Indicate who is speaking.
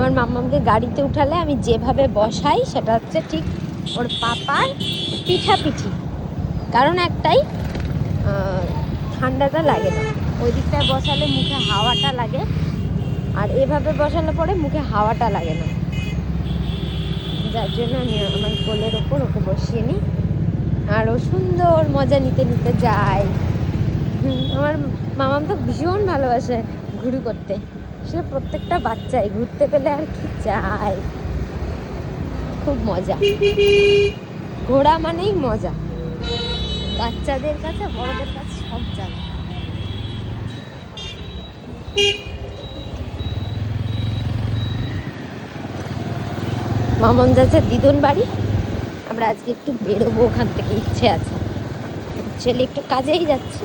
Speaker 1: আমার মাম্মামকে গাড়িতে উঠালে আমি যেভাবে বসাই সেটা হচ্ছে ঠিক ওর পাপার পিঠাপিঠি। কারণ একটাই, ঠান্ডাটা লাগে না। ওই দিকটায় বসালে মুখে হাওয়াটা লাগে, আর এভাবে বসালে পরে মুখে হাওয়াটা লাগে না। যার জন্য আমি আমার কোলের ওপর ওকে বসিয়ে নিই, আর ও সুন্দর মজা নিতে নিতে যায়। আমার মামাম তো ভীষণ ভালোবাসে ঘুরু করতে। সে প্রত্যেকটা বাচ্চাই ঘুরতে পেলে আর কি চায়, খুব মজা। ঘোরা মানেই মজা, বাচ্চাদের কাছে বড়দের কাছে সব জায়গা। মামন যাচ্ছে দিদুন বাড়ি। আমরা আজকে একটু বেরোবো ওখান থেকে, ইচ্ছে আছে। ছেলে একটু কাজেই যাচ্ছে।